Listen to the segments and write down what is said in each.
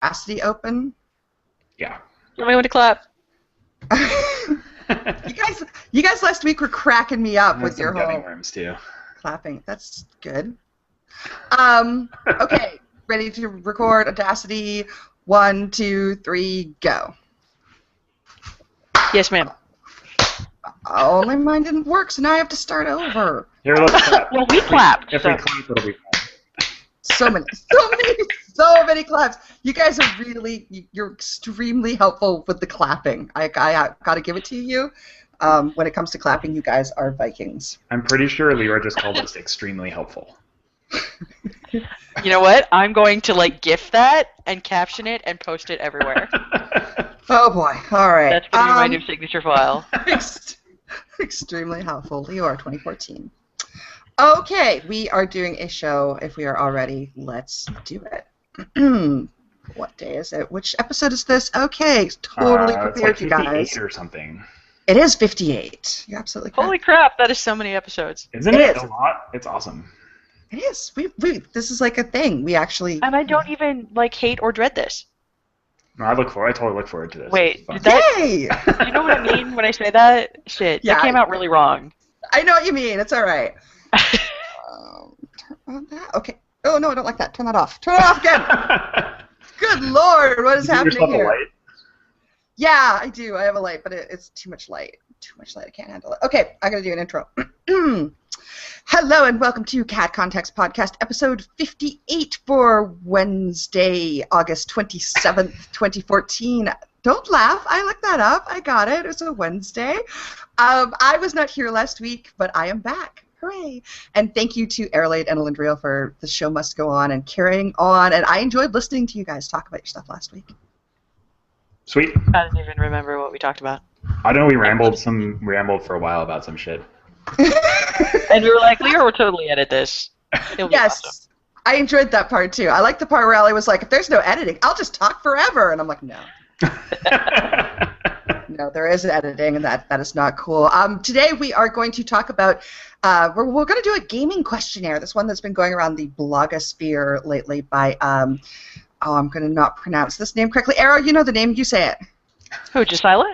Audacity open? Yeah. Tell me when to clap. You guys last week were cracking me up with your gunning whole worms too. clapping. That's good. Okay, ready to record Audacity. 1, 2, 3, go. Yes, ma'am. Only mine didn't work, so now I have to start over. Here, let's clap. Well, we clapped. If so. we clap, it'll be fun. So many claps. You guys are you're extremely helpful with the clapping. I got to give it to you. When it comes to clapping, you guys are Vikings. I'm pretty sure Liore just called us extremely helpful. You know what? I'm going to GIF that and caption it and post it everywhere. Oh boy! All right. That's gonna be my new signature file. Extremely helpful, Liore 2014. Okay, we are doing a show. If we are all ready, let's do it. What day is it? Which episode is this? Okay, totally prepared, it's you like guys. 58 or something. It is 58. You're absolutely correct. Holy crap! That is so many episodes. Isn't it a lot? It's awesome. It is. This is like a thing. We actually. And I don't even hate or dread this. No, I totally look forward to this. Wait, Yay! Do you know what I mean when I say that? Shit, Yeah, that came out really wrong. I know what you mean. It's all right. Turn on that. Okay. Oh no, I don't like that. Turn that off. Turn it off again. Good Lord, what is happening here? A light? Yeah, I do. I have a light, but it's too much light. Too much light. I can't handle it. Okay, I gotta do an intro. Hello and welcome to Cat Context Podcast, episode 58 for Wednesday, August 27th, 2014. Don't laugh. I looked that up. I got it. It was a Wednesday. I was not here last week, but I am back. Hooray! And thank you to Elly and Elendriel for The Show Must Go On and carrying on. And I enjoyed listening to you guys talk about your stuff last week. Sweet. I don't even remember what we talked about. I don't know. We rambled for a while about some shit. And we were like, Liore will totally edit this. Yes. Awesome. I enjoyed that part too. I like the part where Elly was like, if there's no editing, I'll just talk forever. And I'm like, no. No, there is editing, and that is not cool. Today we are going to talk about, we're going to do a gaming questionnaire, this one that's been going around the blogosphere lately by, I'm going to not pronounce this name correctly. Arrow, you know the name, you say it. Who, Jasila?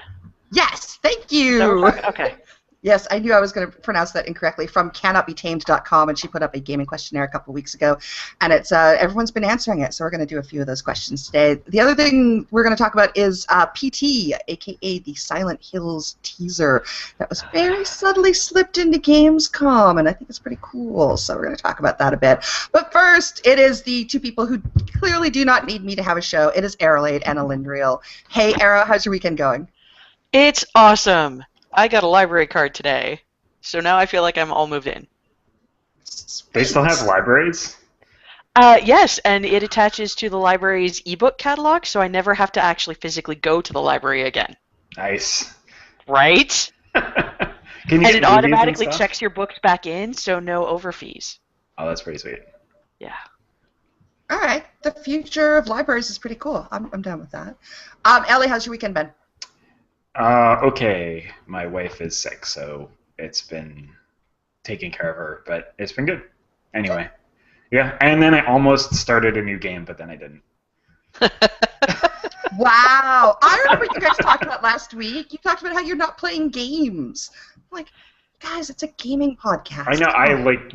Yes, thank you. Okay. Yes, I knew I was going to pronounce that incorrectly, from cannotbetamed.com, and she put up a gaming questionnaire a couple of weeks ago, and it's everyone's been answering it, so we're going to do a few of those questions today. The other thing we're going to talk about is PT, a.k.a. the Silent Hills teaser that was very subtly slipped into Gamescom, and I think it's pretty cool, so we're going to talk about that a bit. But first, it is the two people who clearly do not need me to have a show. It is Elly and Elendriel. Hey, Arrow, how's your weekend going? It's awesome. I got a library card today, so now I feel like I'm all moved in. They still have libraries? Yes, and it attaches to the library's ebook catalog, so I never have to actually physically go to the library again. Nice. Right? Can you And get it movies automatically and stuff? checks your books back in, so no overfees. Oh, that's pretty sweet. Yeah. All right, the future of libraries is pretty cool. I'm down with that. Elly, how's your weekend been? Okay. My wife is sick, so it's been taking care of her, but it's been good. Anyway. Yeah, and then I almost started a new game, but then I didn't. Wow. I remember you guys talked about last week. You talked about how you're not playing games. I'm like, guys, it's a gaming podcast. I know. I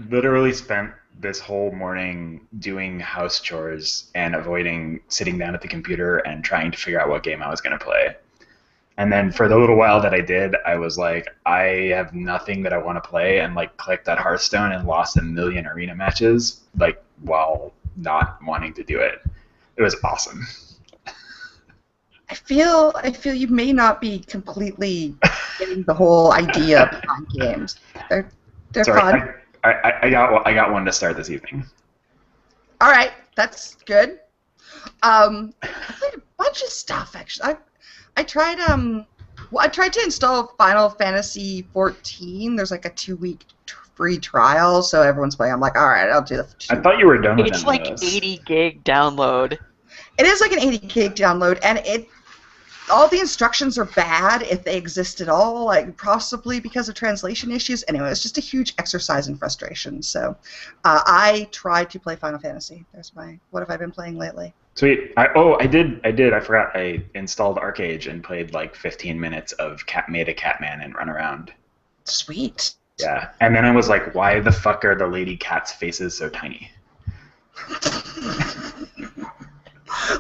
literally spent this whole morning doing house chores and avoiding sitting down at the computer and trying to figure out what game I was going to play. And then for the little while that I did, I was like, I have nothing that I want to play, and clicked that Hearthstone and lost a million arena matches, while not wanting to do it. It was awesome. I feel you may not be completely getting the whole idea behind games. They're Sorry, fun. I got one to start this evening. All right, that's good. I played a bunch of stuff actually. I tried to install Final Fantasy 14. There's a 2-week free trial, so everyone's playing. I'm like, all right, I'll do the. I thought you were done with It's them, those. 80 gig download. It is an 80 gig download, and all the instructions are bad if they exist at all, possibly because of translation issues. Anyway, it's just a huge exercise in frustration. So I tried to play Final Fantasy. What have I been playing lately? Sweet. I did. I forgot. I installed ArcAge and played like 15 minutes of made a Catman and run around. Sweet. Yeah. And then I was like, why the fuck are the lady cats' faces so tiny?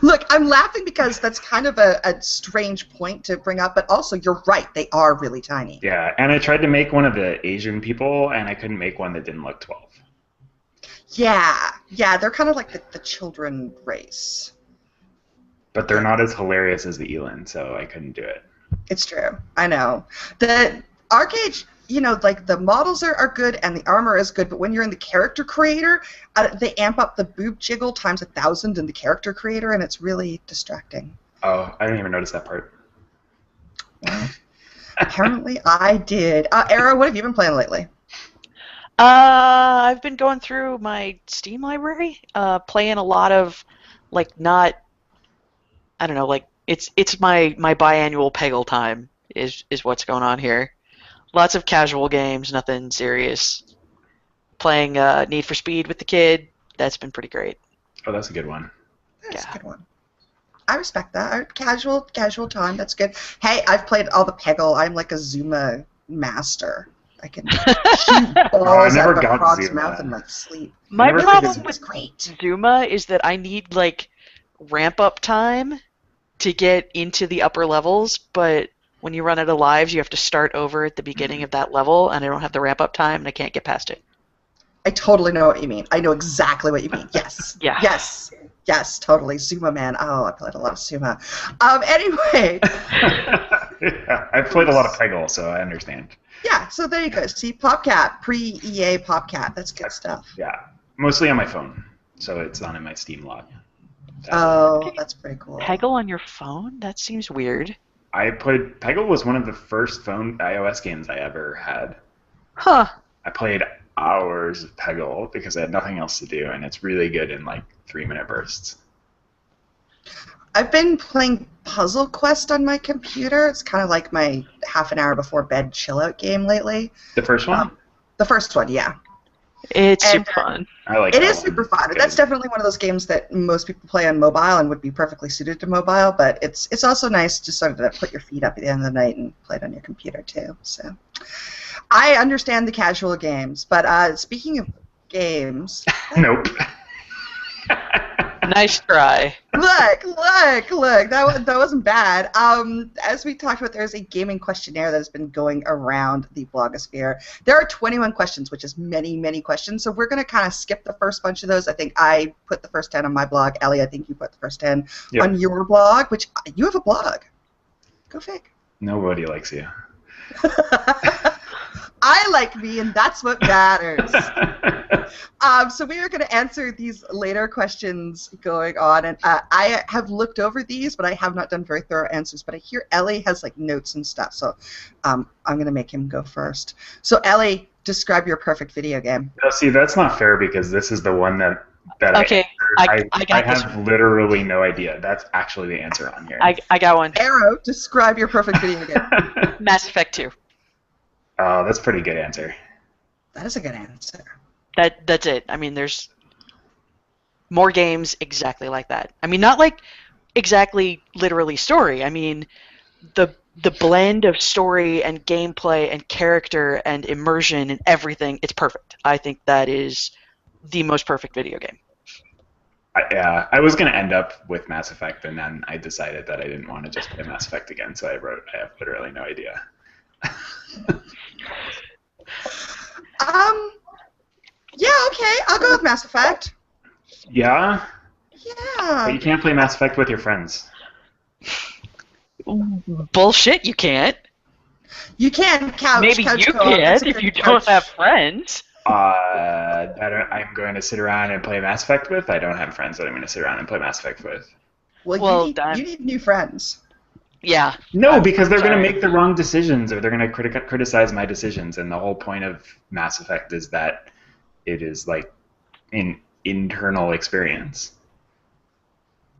Look, I'm laughing because that's kind of a strange point to bring up, but also you're right, they are really tiny. Yeah, and I tried to make one of the Asian people, and I couldn't make one that didn't look 12. Yeah, they're kind of like the children race. But they're not as hilarious as the Elin, so I couldn't do it. It's true. I know. The ArcAge, like the models are good and the armor is good, but when you're in the character creator, they amp up the boob jiggle times 1,000 in the character creator, and it's really distracting. Oh, I didn't even notice that part. Well, apparently I did. Era, what have you been playing lately? I've been going through my Steam library, playing a lot of, it's my biannual Peggle time is what's going on here. Lots of casual games, nothing serious. Playing Need for Speed with the kid, that's been pretty great. Oh, that's a good one. That's a good one. I respect that. Casual time, that's good. Hey, I've played all the Peggle. I'm like a Zuma master. I can shoot balls out of a frog's mouth in my sleep. My problem with great. Zuma is that I need ramp-up time to get into the upper levels, but when you run out of lives, you have to start over at the beginning of that level, and I don't have the ramp-up time, and I can't get past it. I totally know what you mean. I know exactly what you mean. Yes. Yeah. Yes, totally. Zuma, man. Oh, I played a lot of Zuma. Anyway. Yeah, I've played a lot of Peggle, so I understand. Yeah, so there you go. See, PopCat, pre-EA PopCat. That's good stuff. Yeah, mostly on my phone, so it's not in my Steam log. Oh, that's pretty cool. Peggle on your phone? That seems weird. Peggle was one of the first phone iOS games I ever had. Huh. I played hours of Peggle because I had nothing else to do, and it's really good in 3-minute bursts. I've been playing Puzzle Quest on my computer. It's kind of like my half an hour before bed chill-out game lately. The first one? The first one, yeah. It's super fun. I like it. It is super fun. That's definitely one of those games that most people play on mobile and would be perfectly suited to mobile, but it's also nice to sort of put your feet up at the end of the night and play it on your computer, too. So I understand the casual games, but speaking of games... Nope. Nice try. Look! That wasn't bad. As we talked about, there's a gaming questionnaire that has been going around the blogosphere. There are 21 questions, which is many, many questions. So we're going to kind of skip the first bunch of those. I think I put the first 10 on my blog. Elly, I think you put the first 10 on your blog, which you have a blog. Go fig. Nobody likes you. I like me, and that's what matters. So we are going to answer these later questions going on, and I have looked over these, but I have not done very thorough answers. But I hear Elly has notes and stuff, so I'm going to make him go first. So Elly, describe your perfect video game. No, see, that's not fair because this is the one that okay. I have literally no idea. That's actually the answer on here. I got one. Arrow, describe your perfect video game. Mass Effect 2. Oh, that's a pretty good answer. That is a good answer. That's it. I mean, there's more games exactly like that. I mean, not exactly literally story. I mean, the blend of story and gameplay and character and immersion and everything, it's perfect. I think that is the most perfect video game. I was going to end up with Mass Effect, and then I decided that I didn't want to just play Mass Effect again, so I have literally no idea. Yeah, okay, I'll go with Mass Effect. Yeah? Yeah. But you can't play Mass Effect with your friends. Bullshit, you can't. You can couch. Maybe couch you co-op. can if you don't have friends. I'm going to sit around and play Mass Effect with. I don't have friends that I'm going to sit around and play Mass Effect with. Well, you need new friends. Yeah. No, because they're going to make the wrong decisions, or they're going to criticize my decisions, and the whole point of Mass Effect is that it is an internal experience.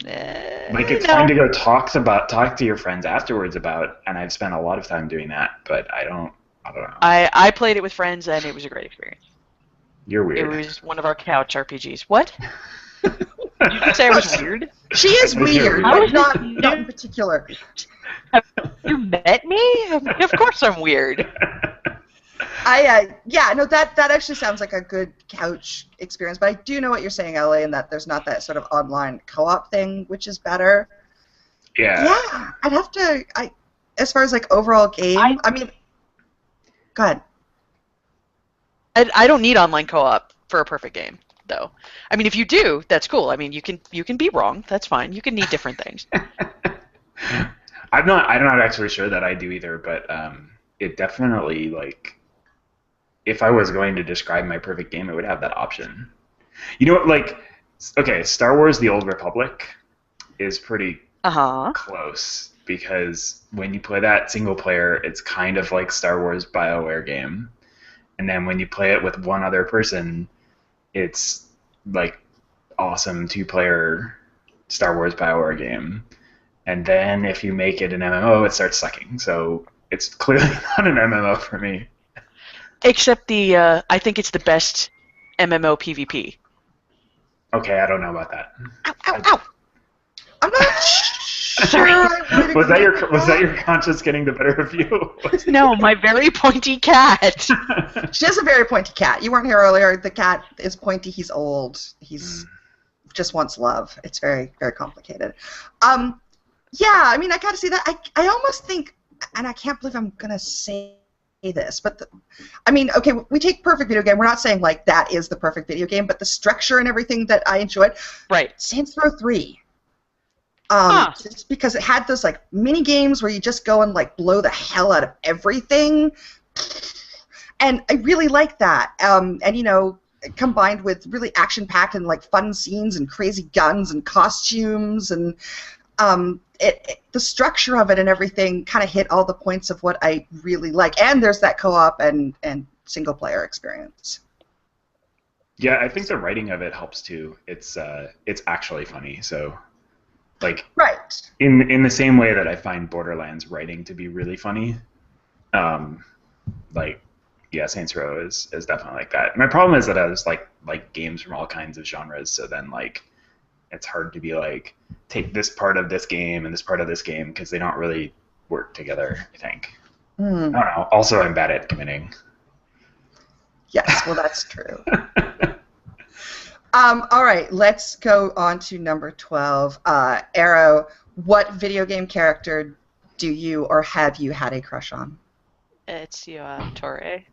It's fun to go talk to your friends afterwards about, and I've spent a lot of time doing that, but I don't know. I played it with friends, and it was a great experience. You're weird. It was one of our couch RPGs. What? Did you just say I was weird? She is weird, I but was not in particular. Have you met me? Of course I'm weird. Yeah, no, that actually sounds like a good couch experience, but I do know what you're saying, Elly, and that there's not that sort of online co-op thing, which is better. Yeah, I'd have to, as far as, like, overall game, I mean, go ahead. I don't need online co-op for a perfect game, though. I mean, if you do, that's cool. I mean, you can be wrong. That's fine. You can need different things. I'm not actually sure that I do either, but it definitely, like, if I was going to describe my perfect game, it would have that option. You know what, like, okay, Star Wars The Old Republic is pretty close, because when you play that single player, it's kind of like Star Wars BioWare game. And then when you play it with one other person, it's like awesome two-player Star Wars BioWare game. And then if you make it an MMO, it starts sucking. So it's clearly not an MMO for me. Except I think it's the best MMO PvP. Okay, I don't know about that. Ow, ow, ow! I'm not sure. Was that your conscience getting the better of you? No, my very pointy cat. She has a very pointy cat. You weren't here earlier. The cat is pointy. He's old. He's just wants love. It's very, very complicated. Yeah, I mean, I gotta see that. I almost think, and I can't believe I'm gonna say this, but I mean, okay, we take perfect video game. We're not saying like that is the perfect video game, but the structure and everything that I enjoyed. Right. Saints Row 3. Just because it had those like mini games where you just go and like blow the hell out of everything, and I really like that. And you know, combined with really action-packed and like fun scenes and crazy guns and costumes and the structure of it and everything kind of hit all the points of what I really like. And there's that co-op and single-player experience. Yeah, I think the writing of it helps too. It's actually funny. So, like, right. In the same way that I find Borderlands writing to be really funny, like, yeah, Saints Row is definitely like that. My problem is that I was like games from all kinds of genres. So then like, it's hard to be like, take this part of this game and this part of this game, because they don't really work together, I think. I don't know. Also, I'm bad at committing. Yes, well, that's true. All right, let's go on to number 12. Arrow, what video game character do you or have you had a crush on? It's Torre.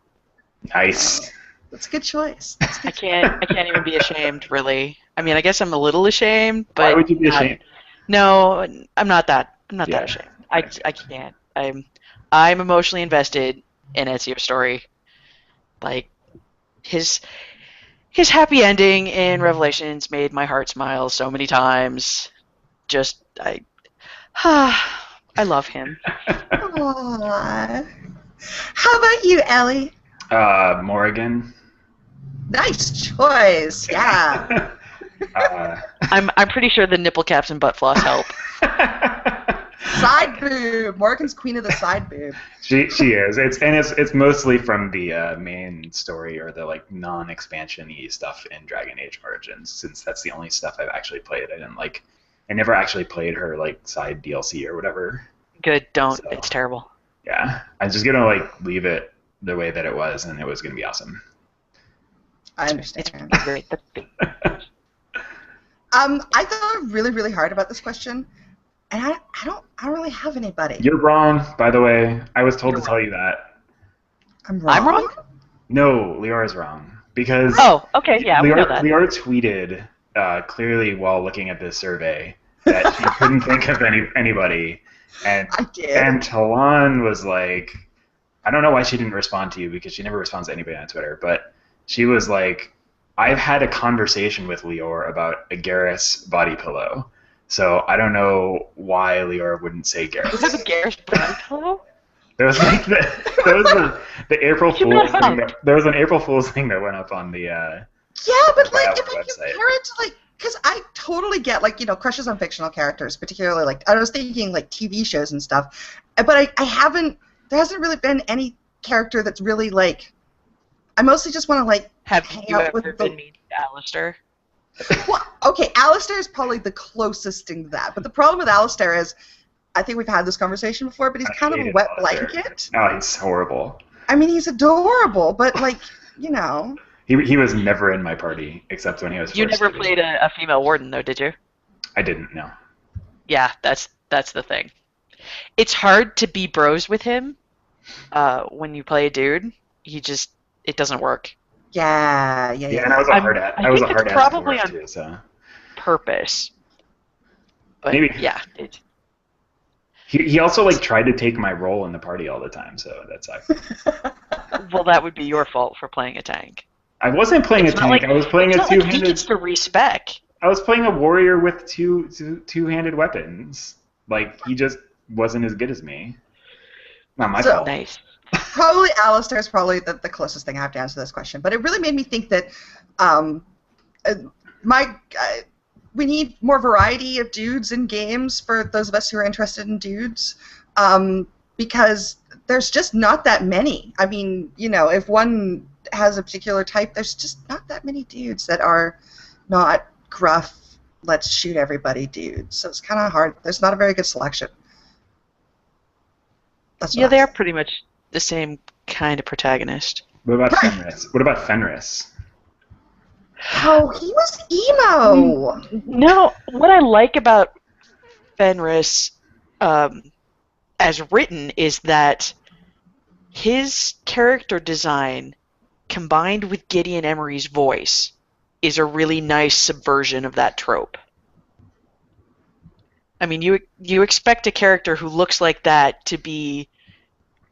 Nice. That's a good choice. I can't even be ashamed, really. I mean, I guess I'm a little ashamed, but why would you be ashamed? No, I'm not that. I'm not that ashamed. I can't. I'm emotionally invested in Ezio's story. Like his happy ending in Revelations made my heart smile so many times. Just I love him. Aww. How about you, Elly? Morrigan. Nice choice. Yeah. I'm pretty sure the nipple caps and butt floss help. Side boob. Morgan's queen of the side boob. She is. It's mostly from the main story, or the like non-expansion-y stuff in Dragon Age Origins, since that's the only stuff I've actually played. I never actually played her like side DLC or whatever. Good, don't. So, it's terrible. Yeah, I'm just gonna like leave it the way that it was, and it was gonna be awesome. I understand. It's great. I thought really, really hard about this question, and I don't really have anybody. You're wrong, by the way. I was told to tell you that. I'm wrong. I'm wrong? No, Liore's wrong, because oh, okay, yeah, we know that. Liore tweeted clearly while looking at this survey that she couldn't think of anybody, and I did. And Talon was like, I don't know why she didn't respond to you, because she never responds to anybody on Twitter, but she was like, I've had a conversation with Liore about a Garrus body pillow, so I don't know why Liore wouldn't say Garrus. Was that a Garrus body pillow? There was like the April Fool's thing. There was an April Fool's thing that went up on the yeah, but like if I website. compare it to like, because I totally get like, you know, crushes on fictional characters, particularly like I was thinking like TV shows and stuff, but I haven't. There hasn't really been any character that's really like. I mostly just want to like Have hang you out ever with been mean to Alistair? Well, okay, Alistair is probably the closest thing to that. But the problem with Alistair is, I think we've had this conversation before, but he's kind of a wet blanket. Oh, he's horrible. I mean, he's adorable, but like, you know. He was never in my party except when he was. You forced never to be. played a female warden, though, did you? I didn't know. Yeah, that's the thing. It's hard to be bros with him when you play a dude. It doesn't work. Yeah. And I was a hard ass. I was a hard ass probably dwarf on too, so. purpose. But Maybe. Yeah. He also like tried to take my role in the party all the time, so that sucked. Well, that would be your fault for playing a tank. I wasn't playing a tank. I was playing a two-handed. He gets to respec. I was playing a warrior with two-handed weapons. Like he just wasn't as good as me. Not my fault. Nice. Probably Alistair is probably the closest thing I have to answer this question, but it really made me think that we need more variety of dudes in games for those of us who are interested in dudes, because there's just not that many. I mean, you know, if one has a particular type, there's just not that many dudes that are not gruff, let's shoot everybody dudes. So it's kind of hard. There's not a very good selection. Yeah, they are pretty much the same kind of protagonist. What about Fenris? What about Fenris? Oh, he was emo! No, what I like about Fenris as written is that his character design combined with Gideon Emery's voice is a really nice subversion of that trope. I mean, you expect a character who looks like that to be,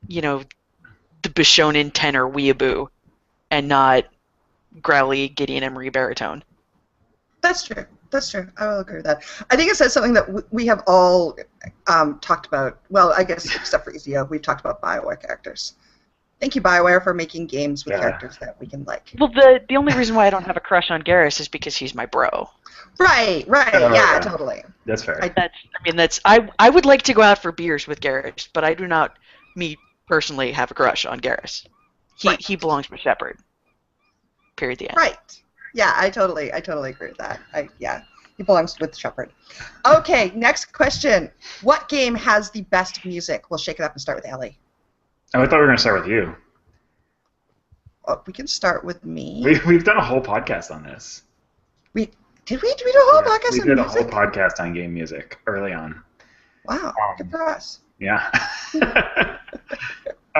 you know, the Bishonen tenor weeaboo and not growly Gideon Emery baritone. That's true. I will agree with that. I think it says something that we have all talked about. Well, I guess except for EZO, we've talked about BioWare characters. Thank you, BioWare, for making games with characters that we can like. Well, the only reason why I don't have a crush on Garrus is because he's my bro. Right. Yeah, totally. That's fair. I would like to go out for beers with Garrus, but I do not, me personally, have a crush on Garrus. He belongs with Shepard. Period. The end. Right. Yeah, I totally agree with that. He belongs with Shepard. Okay, next question. What game has the best music? We'll shake it up and start with Elly. Oh, I thought we were going to start with you. We can start with me. We've done a whole podcast on this. Did we do a whole podcast on music? We did a whole podcast on game music early on. Wow, good for us. Yeah.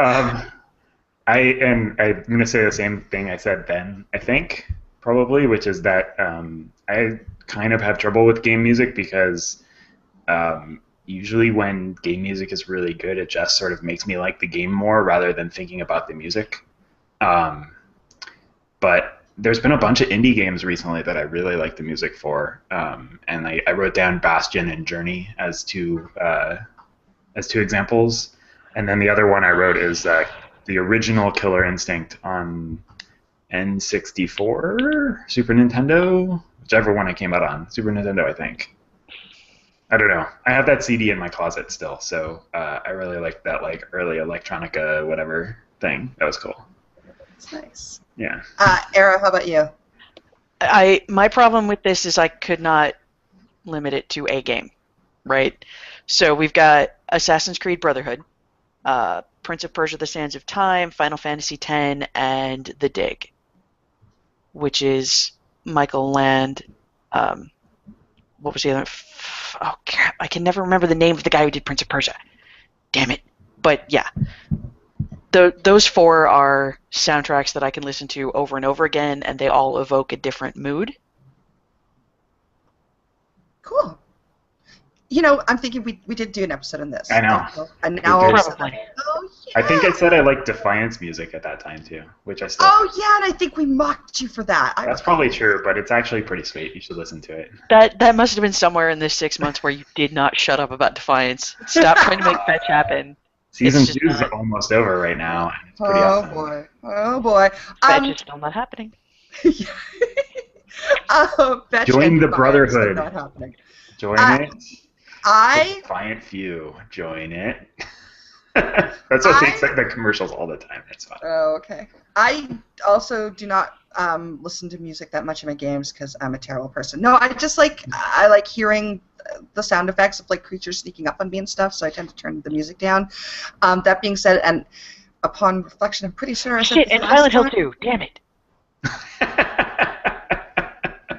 I'm going to say the same thing I said then, I think, probably, which is that I kind of have trouble with game music because usually when game music is really good, it just sort of makes me like the game more rather than thinking about the music. But there's been a bunch of indie games recently that I really like the music for, and I wrote down Bastion and Journey as two examples, and then the other one I wrote is the original Killer Instinct on N64, Super Nintendo, whichever one it came out on, Super Nintendo, I think. I don't know. I have that CD in my closet still, so I really like that like early electronica whatever thing. That was cool. That's nice. Yeah. Era, how about you? My problem with this is I could not limit it to a game, right? So we've got Assassin's Creed Brotherhood, Prince of Persia: The Sands of Time, Final Fantasy X, and The Dig, which is Michael Land. What was the other? Oh crap! I can never remember the name of the guy who did Prince of Persia. Damn it! But yeah, those four are soundtracks that I can listen to over and over again, and they all evoke a different mood. Cool. You know, I'm thinking we did do an episode on this. I know. And now all of a sudden, Probably. oh yeah. I think I said I liked Defiance music at that time too, which I still. Oh yeah, and I think we mocked you for that. That's probably true, but it's actually pretty sweet. You should listen to it. That must have been somewhere in this 6 months where you did not shut up about Defiance. Stop trying to make fetch happen. Season 2 is almost over right now. And it's pretty awesome. Oh boy. Fetch is still not happening. Join the Brotherhood. Not happening. Join it. I Defiant few. Join it. That's what takes like the commercials all the time. It's fine. Oh, okay. I also do not listen to music that much in my games because I'm a terrible person. No, I like hearing the sound effects of like creatures sneaking up on me and stuff, so I tend to turn the music down. That being said, and upon reflection, I'm pretty sure I said Shit, this and last Silent Hill time. 2. Damn it.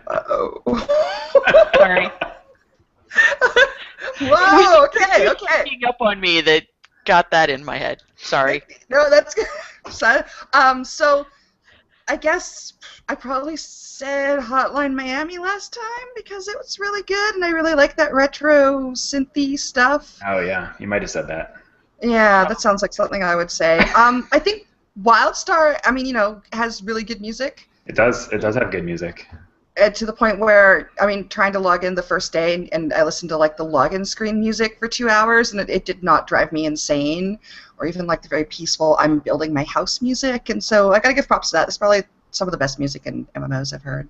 Uh-oh. Sorry. Whoa, okay. Sneaking up on me that got that in my head. Sorry. No, that's good. So I guess I probably said Hotline Miami last time because it was really good and I really like that retro synthy stuff. Oh yeah, you might have said that. Yeah, that sounds like something I would say. I think WildStar, has really good music. It does. It does have good music. To the point where, trying to log in the first day, and I listened to, like, the login screen music for 2 hours, and it did not drive me insane, or even, like, the very peaceful I'm building my house music, and so I gotta give props to that. It's probably some of the best music in MMOs I've heard.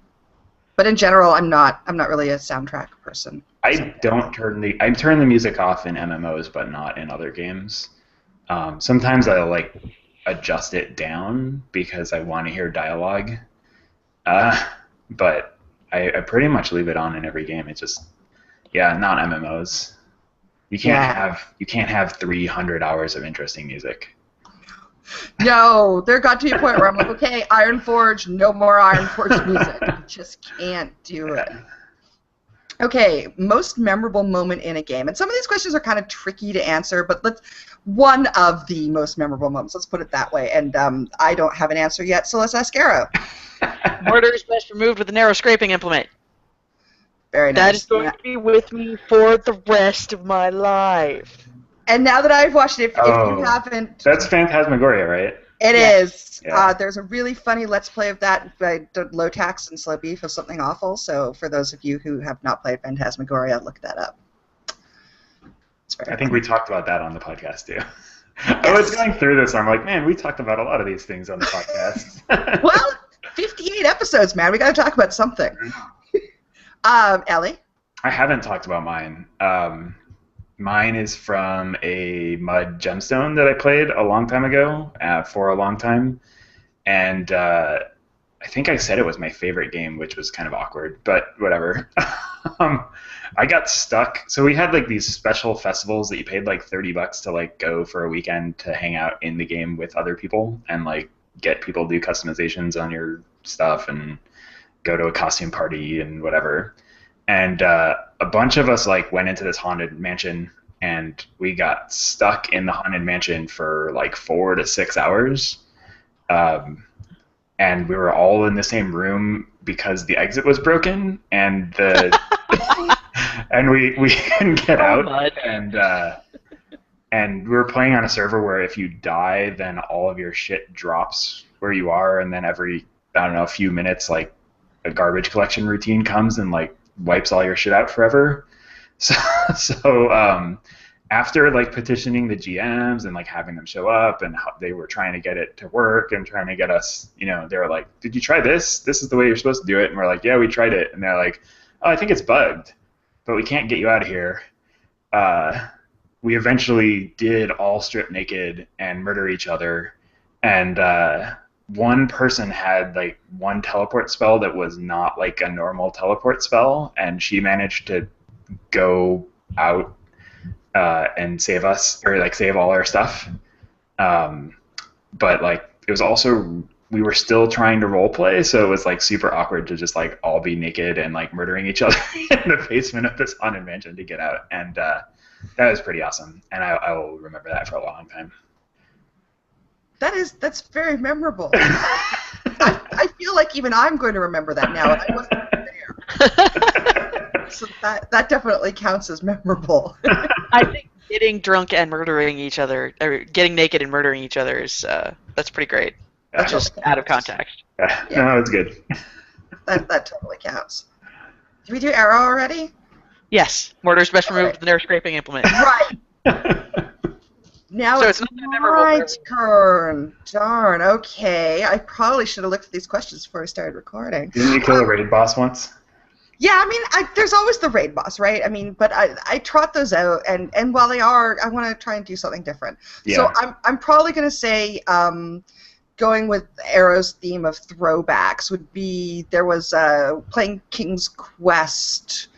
But in general, I'm not really a soundtrack person. I turn the music off in MMOs, but not in other games. Sometimes I'll, like, adjust it down because I want to hear dialogue. But I pretty much leave it on in every game. It's just, not MMOs. You can't have 300 hours of interesting music. No, there got to be a point where I'm like, okay, Ironforge, no more Ironforge music. I just can't do it. Okay, most memorable moment in a game. And some of these questions are kind of tricky to answer, but one of the most memorable moments, let's put it that way. And I don't have an answer yet, so let's ask Arrow. Mortar is best removed with a narrow scraping implement. Very nice. That is going to be with me for the rest of my life. And now that I've watched it, if you haven't... That's Phantasmagoria, right? It is. Yeah. There's a really funny Let's Play of that by Low Tax and Slow Beef of Something Awful, so for those of you who have not played Phantasmagoria, look that up. I think we talked about that on the podcast, too. Yes. I was going through this, I'm like, man, we talked about a lot of these things on the podcast. Well, 58 episodes, man. We got to talk about something. Elly? I haven't talked about mine. Mine is from a mud gemstone that I played a long time ago, for a long time. And I think I said it was my favorite game, which was kind of awkward, but whatever. I got stuck. So we had like these special festivals that you paid like $30 to like go for a weekend to hang out in the game with other people and like get people to do customizations on your stuff and go to a costume party and whatever. And a bunch of us like went into this haunted mansion and we got stuck in the haunted mansion for like 4 to 6 hours. And we were all in the same room because the exit was broken and the and we couldn't get out. And we were playing on a server where if you die, then all of your shit drops where you are, and then every, a few minutes, like a garbage collection routine comes and like wipes all your shit out forever. So after like petitioning the GMs and like having them show up and they were trying to get it to work and trying to get us, they were like, did you try this? This is the way you're supposed to do it. And we're like, yeah, we tried it. And they're like, oh, I think it's bugged, but we can't get you out of here. We eventually did all strip naked and murder each other. And one person had like one teleport spell that was not like a normal teleport spell, and she managed to go out and save us, or like save all our stuff. But like it was also, we were still trying to roleplay, so it was like super awkward to just like all be naked and like murdering each other in the basement of this haunted mansion to get out. And that was pretty awesome, and I will remember that for a long time. That's very memorable. I feel like even I'm going to remember that now, and I wasn't there. So that definitely counts as memorable. I think getting drunk and murdering each other, or getting naked and murdering each other is that's pretty great. That's just out of context. Yeah. No, it's good. That totally counts. Did we do Arrow already? Yes, mortar's best removed with the narrow scraping implement. Right. Now So it's it's not that memorable my for turn. Darn. Okay. I probably should have looked at these questions before I started recording. Didn't you kill a raid boss once? Yeah, I mean, there's always the raid boss, right? I mean, but I trot those out, and while they are, I want to try and do something different. Yeah. So I'm probably going to say, going with Arrow's theme of throwbacks would be, there was playing King's Quest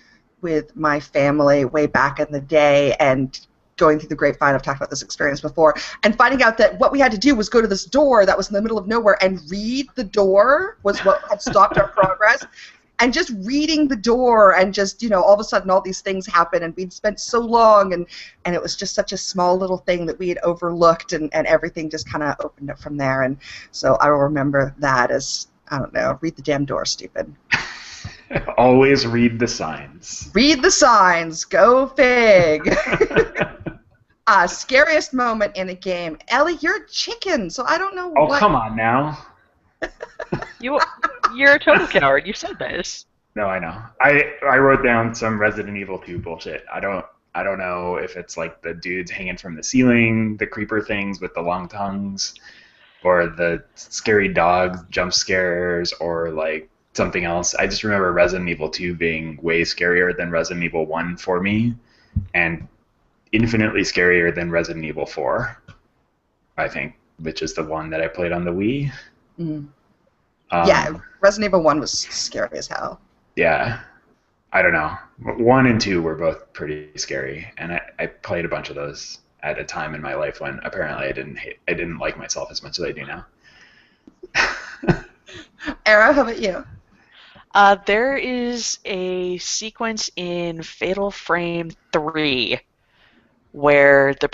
with my family way back in the day, and going through the grapevine, I've talked about this experience before, and finding out that what we had to do was go to this door that was in the middle of nowhere and read the door was what had stopped our progress. And just reading the door, and just, you know, all of a sudden all these things happen, and we'd spent so long, and it was just such a small little thing that we had overlooked, and everything just kind of opened up from there. And so I will remember that as, I don't know, read the damn door, stupid. Always read the signs. Read the signs. Go fig. Scariest moment in a game. Elly, you're a chicken, so I don't know what... Oh, come on now. You're a total coward. You said this. No, I know. I wrote down some Resident Evil 2 bullshit. I don't know if it's like the dudes hanging from the ceiling, the creeper things with the long tongues, or the scary dog jump scares, or like something else. I just remember Resident Evil 2 being way scarier than Resident Evil 1 for me, and infinitely scarier than Resident Evil 4, I think, which is the one that I played on the Wii. Mm. Yeah, Resident Evil 1 was scary as hell. Yeah. I don't know. 1 and 2 were both pretty scary, and I played a bunch of those at a time in my life when apparently I didn't like myself as much as I do now. Era, how about you? There is a sequence in Fatal Frame 3 where the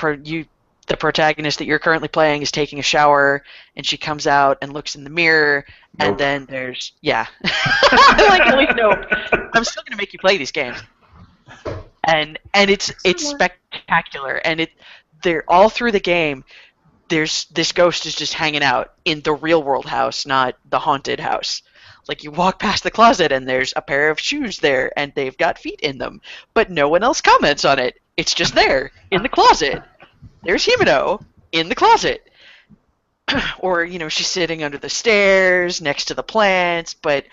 protagonist that you're currently playing is taking a shower, and she comes out and looks in the mirror, and then there's... Yeah. Like, at least, no. I'm still going to make you play these games. And it's spectacular. And they're all through the game, this ghost is just hanging out in the real-world house, not the haunted house. Like, you walk past the closet, and there's a pair of shoes there, and they've got feet in them. But no one else comments on it. It's just there, in the closet. There's Himeno in the closet. Or, you know, she's sitting under the stairs next to the plants, but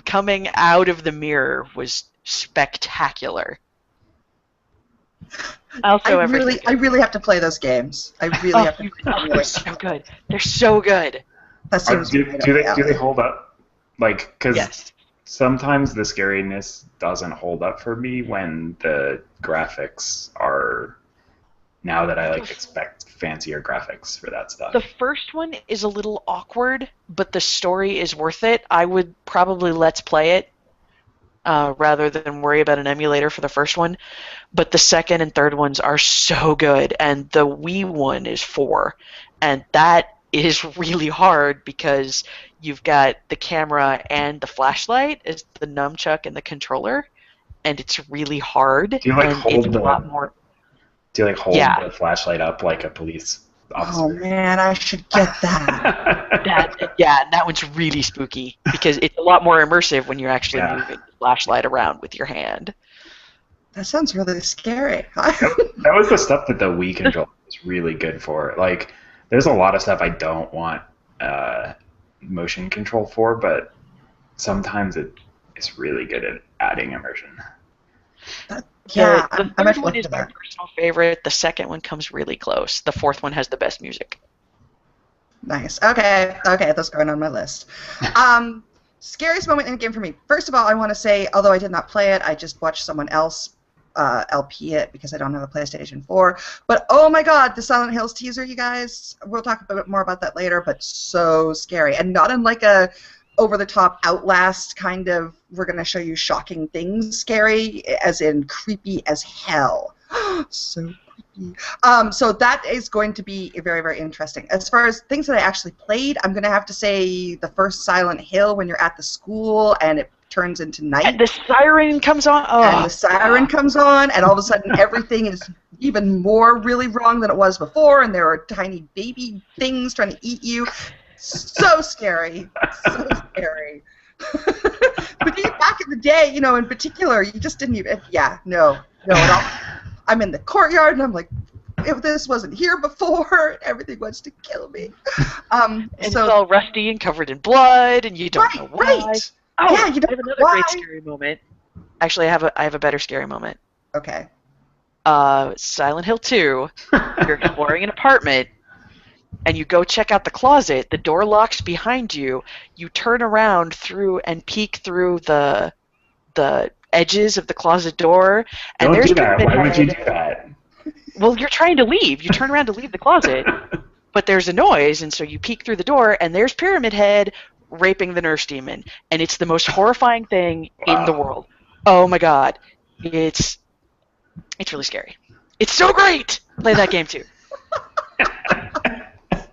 coming out of the mirror was spectacular. Also, I really have to play those games. I really have to. They're so good. They're so good. That seems do they hold up? Like, because yes. Sometimes the scariness doesn't hold up for me when the graphics are... Now that I expect fancier graphics for that stuff. The first one is a little awkward, but the story is worth it. I would probably let's play it rather than worry about an emulator for the first one. But the second and third ones are so good, and the Wii one is 4, and that is really hard because you've got the camera and the flashlight as the nunchuck and the controller, and it's really hard. Do you like hold a lot more... Do you like hold the flashlight up like a police officer? Oh man, I should get that. That one's really spooky because it's a lot more immersive when you're actually moving the flashlight around with your hand. That sounds really scary. That was the stuff that the Wii controller was really good for. Like, there's a lot of stuff I don't want motion control for, but sometimes it's really good at adding immersion. Yeah, the third one is my personal favorite. The second one comes really close. The fourth one has the best music. Nice. Okay, that's going on my list. Scariest moment in a game for me. First of all, I want to say, although I did not play it, I just watched someone else LP it because I don't have a PlayStation 4. But oh my god, the Silent Hills teaser, you guys. We'll talk a bit more about that later, but so scary. And not in like a over-the-top Outlast kind of, we're going to show you shocking things scary, as in creepy as hell. So creepy. So that is going to be very, very interesting. As far as things that I actually played, I'm going to have to say the first Silent Hill when you're at the school and it turns into night. And the siren comes on. Oh. And the siren comes on, and all of a sudden everything is even more really wrong than it was before, and there are tiny baby things trying to eat you. So scary. So scary. But back in the day, you know, in particular, you just didn't even... No, at all. I'm in the courtyard, and I'm like, if this wasn't here before, everything wants to kill me. And it's all rusty and covered in blood, and you don't know why. Right. Oh, yeah, you don't I have know another why. great scary moment. Actually, I have a better scary moment. Okay. Silent Hill 2, you're exploring an apartment, and you go check out the closet, the door locks behind you, you turn around through and peek through the edges of the closet door, and Don't there's do that. Pyramid Why would you Head. do that? Well, you're trying to leave. You turn around to leave the closet, but there's a noise, and so you peek through the door, and there's Pyramid Head raping the nurse demon, and it's the most horrifying thing in the Wow. world. Oh my god. It's really scary. It's so great! Play that game too.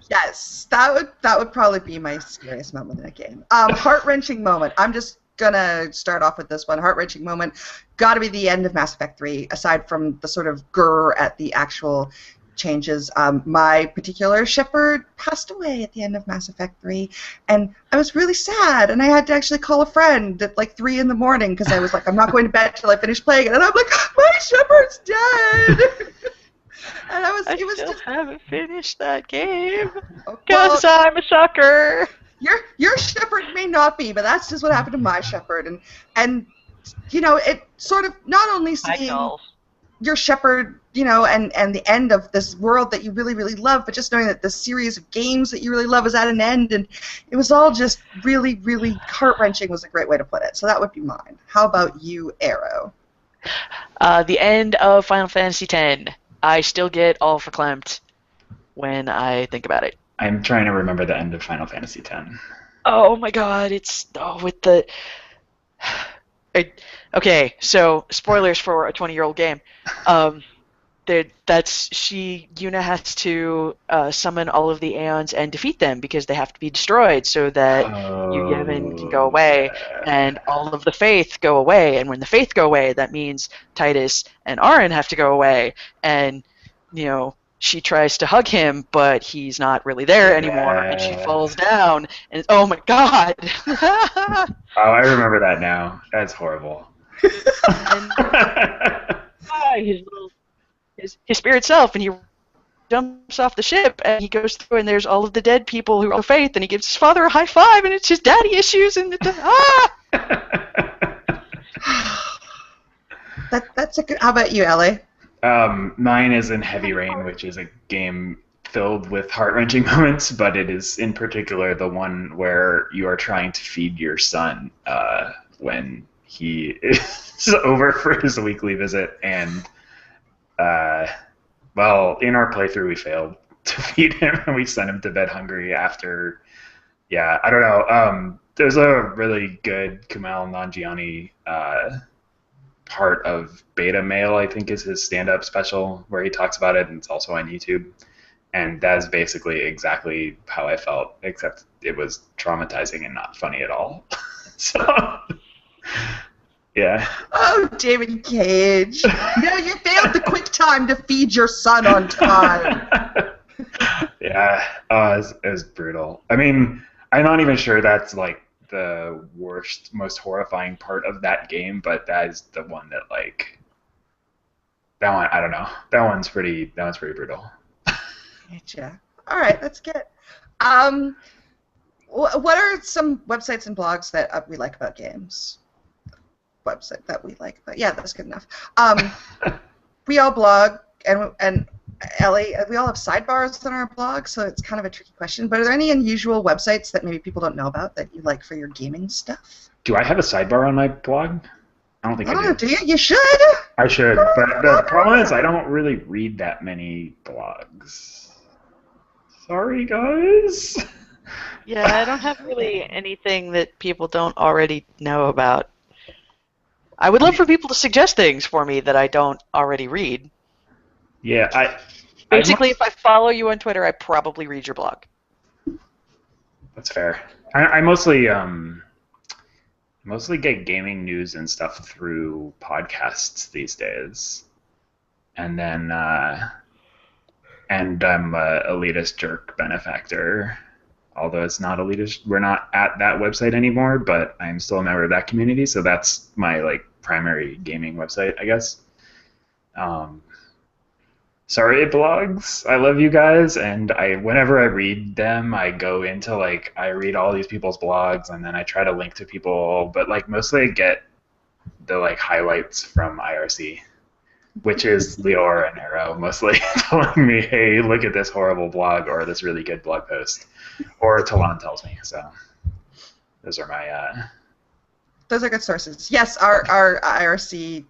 Yes, that would probably be my scariest moment in a game. Heart-wrenching moment. I'm just gonna start off with this one. Heart-wrenching moment. Got to be the end of Mass Effect 3. Aside from the sort of grr at the actual changes, my particular shepherd passed away at the end of Mass Effect 3, and I was really sad. And I had to actually call a friend at like 3 in the morning because I was like, I'm not going to bed till I finish playing it. And I'm like, my shepherd's dead. And I it was still just haven't finished that game well, because I'm a sucker. your shepherd may not be, but that's just what happened to my shepherd. And you know, it sort of not only seeing your shepherd, you know, and the end of this world that you really, really love, but just knowing that the series of games that you really love is at an end, and it was all just really, really heart-wrenching was a great way to put it. So that would be mine. How about you, Arrow? The end of Final Fantasy X. I still get all verklempt when I think about it. I'm trying to remember the end of Final Fantasy X. Oh my god, it's with the... Okay, so spoilers for a 20-year-old game. Yuna has to summon all of the Aeons and defeat them because they have to be destroyed so that Yevon can go away, and all of the Faith go away. And when the Faith go away, that means Titus and Auron have to go away. And, you know, she tries to hug him, but he's not really there anymore, and she falls down. And oh my god! Oh, I remember that now. That's horrible. And his spirit self, and he jumps off the ship, and he goes through, and there's all of the dead people who are Faith, and he gives his father a high five, and it's his daddy issues, and That's a good. How about you, Elly? Mine is in Heavy Rain, which is a game filled with heart-wrenching moments, but it is in particular the one where you are trying to feed your son when he is over for his weekly visit, and well, in our playthrough we failed to feed him, and we sent him to bed hungry after, yeah, I don't know. There's a really good Kumail Nanjiani part of Beta Male, I think is his stand-up special, where he talks about it, and it's also on YouTube. And that's basically exactly how I felt, except it was traumatizing and not funny at all. So, yeah. Oh, David Cage. No, you failed the quick time to feed your son on time. Yeah, it was brutal. I mean, I'm not even sure that's like the worst, most horrifying part of that game, but that is the one that, like, that one, I don't know. That one's pretty brutal. Gotcha. All right, that's good. What are some websites and blogs that we like about games? Website that we like about, yeah, that's good enough. We all blog, and Elly, we all have sidebars on our blog, so it's kind of a tricky question. But are there any unusual websites that maybe people don't know about that you like for your gaming stuff? Do I have a sidebar on my blog? I don't think I do. Do you? You should. I should, but the problem is I don't really read that many blogs. Sorry, guys. yeah, I don't have really anything that people don't already know about. I would love for people to suggest things for me that I don't already read. Yeah, Basically, if I follow you on Twitter, I probably read your blog. That's fair. I mostly get gaming news and stuff through podcasts these days, and then and I'm a elitist jerk benefactor. Although it's not elitist, we're not at that website anymore, but I'm still a member of that community, so that's my like primary gaming website, I guess. Sorry, blogs. I love you guys, and whenever I read them, I go into I read all these people's blogs, and then I try to link to people, but like mostly I get the like highlights from IRC, which is Liore and Arrow mostly telling me, hey, look at this horrible blog or this really good blog post, or Talon tells me. So those are my. Those are good sources. Yes, our IRC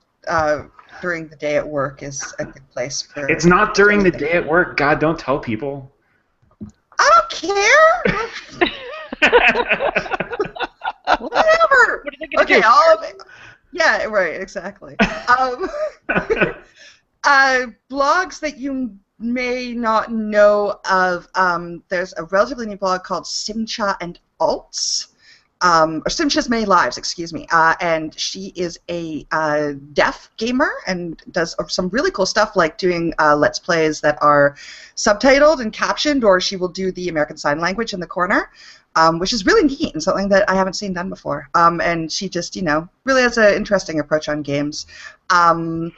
during the day at work is a good place for. It's not during the day at work. God, don't tell people. I don't care. Whatever. What are they gonna Okay, do? all of it. Yeah, right, exactly. Blogs that you may not know of. There's a relatively new blog called Simcha and Alts. Or Simcha's Many Lives, excuse me, and she is a deaf gamer and does some really cool stuff like doing Let's Plays that are subtitled and captioned, or she will do the American Sign Language in the corner, which is really neat and something that I haven't seen done before. And she just, really has an interesting approach on games. I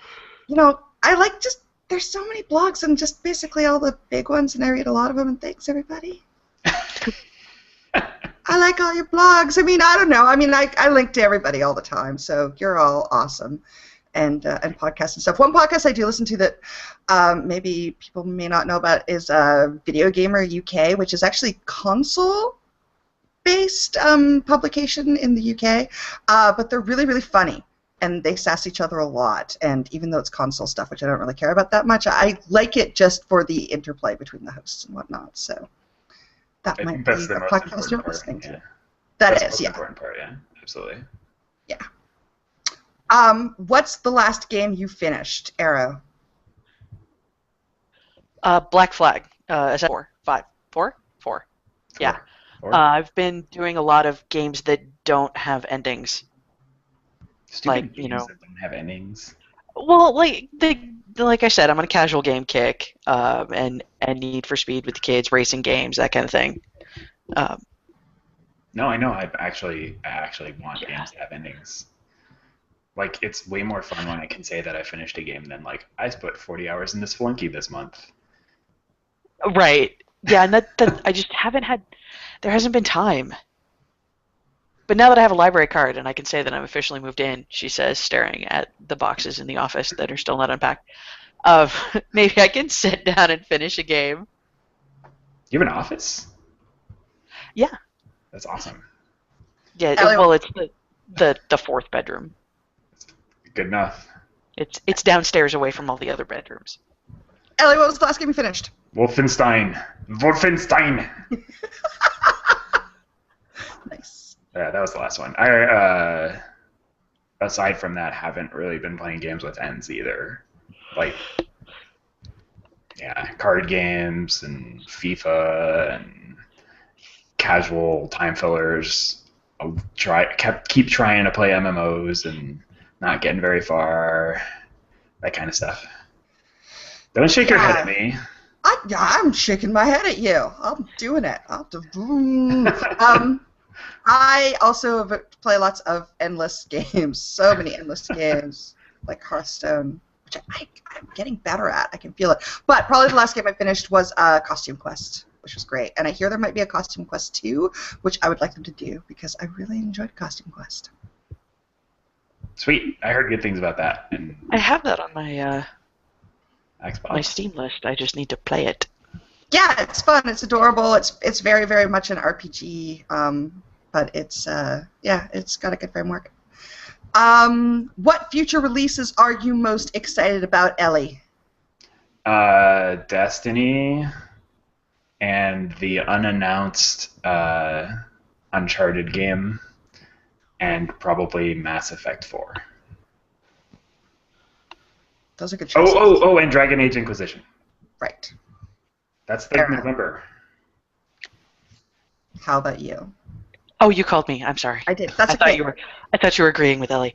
like just, there's so many blogs and just basically all the big ones, and I read a lot of them, and thanks, everybody. I like all your blogs. I mean, I don't know. I mean, I link to everybody all the time, so you're all awesome. And podcasts and stuff. One podcast I do listen to that maybe people may not know about is Video Gamer UK, which is actually console-based publication in the UK. But they're really, really funny, and they sass each other a lot. And even though it's console stuff, which I don't really care about that much, I like it just for the interplay between the hosts and whatnot. So. That might be the podcast you're listening to. That's the most important part, yeah, absolutely. Yeah. What's the last game you finished, Arrow? Black Flag. Is that 4? 5? 4? 4. Yeah. 4. I've been doing a lot of games that don't have endings. Stupid games that don't have endings. Well, like I said, I'm on a casual game kick, and Need for Speed with the kids, racing games, that kind of thing. No, I know. I actually want games to have endings. Like, it's way more fun when I can say that I finished a game than like I put 40 hours into Spelunky this month. Right. Yeah, and that I just haven't had. There hasn't been time. But now that I have a library card and I can say that I'm officially moved in, she says, staring at the boxes in the office that are still not unpacked, maybe I can sit down and finish a game. You have an office? Yeah. That's awesome. Yeah, well, it's the fourth bedroom. Good enough. It's downstairs away from all the other bedrooms. Elly, what was the last game you finished? Wolfenstein. Nice. Yeah, that was the last one. I, aside from that, haven't really been playing games with ends either. Like, yeah, card games and FIFA and casual time fillers. I'll keep trying to play MMOs and not getting very far. That kind of stuff. Don't shake your head at me. I'm shaking my head at you. I'm doing it. I also play lots of endless games. So many endless games, like Hearthstone, which I'm getting better at. I can feel it. But probably the last game I finished was Costume Quest, which was great. And I hear there might be a Costume Quest 2, which I would like them to do because I really enjoyed Costume Quest. Sweet. I heard good things about that. And I have that on my Xbox. My Steam list. I just need to play it. Yeah, it's fun. It's adorable. It's very, very much an RPG. But it's it's got a good framework. What future releases are you most excited about, Elly? Destiny and the unannounced Uncharted game, and probably Mass Effect 4. Those are good choices. And Dragon Age Inquisition. Right. That's like November. How about you? Oh, you called me. I'm sorry. I did. That's okay. I thought you were agreeing with Elly.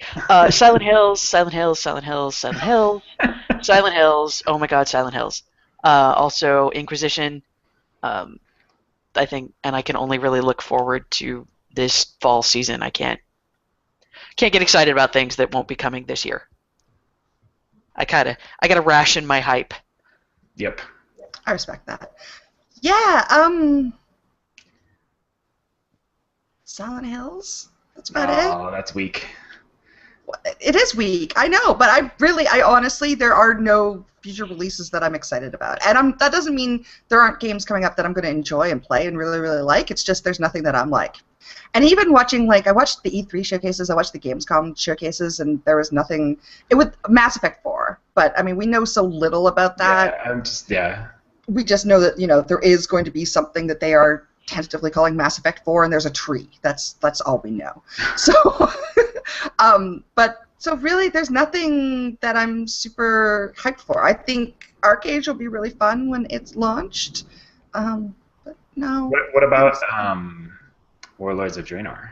Silent Hills, Silent Hills, Silent Hills, Silent Hills, Silent Hills. Oh my God, Silent Hills. Also, Inquisition. I think, and I can only really look forward to this fall season. I can't get excited about things that won't be coming this year. I gotta ration my hype. Yep. I respect that. Yeah. Silent Hills. That's about it. Oh, that's weak. It is weak, I know, but I honestly, there are no future releases that I'm excited about. And that doesn't mean there aren't games coming up that I'm going to enjoy and play and really, really like. It's just there's nothing that I'm like. And even watching, I watched the E3 showcases, I watched the Gamescom showcases, and there was nothing. It was Mass Effect 4, but, I mean, we know so little about that. Yeah. We just know that, there is going to be something that they are tentatively calling Mass Effect 4, and there's a tree. That's all we know. So, so really, there's nothing that I'm super hyped for. I think Arcade will be really fun when it's launched, but no. What about Warlords of Draenor?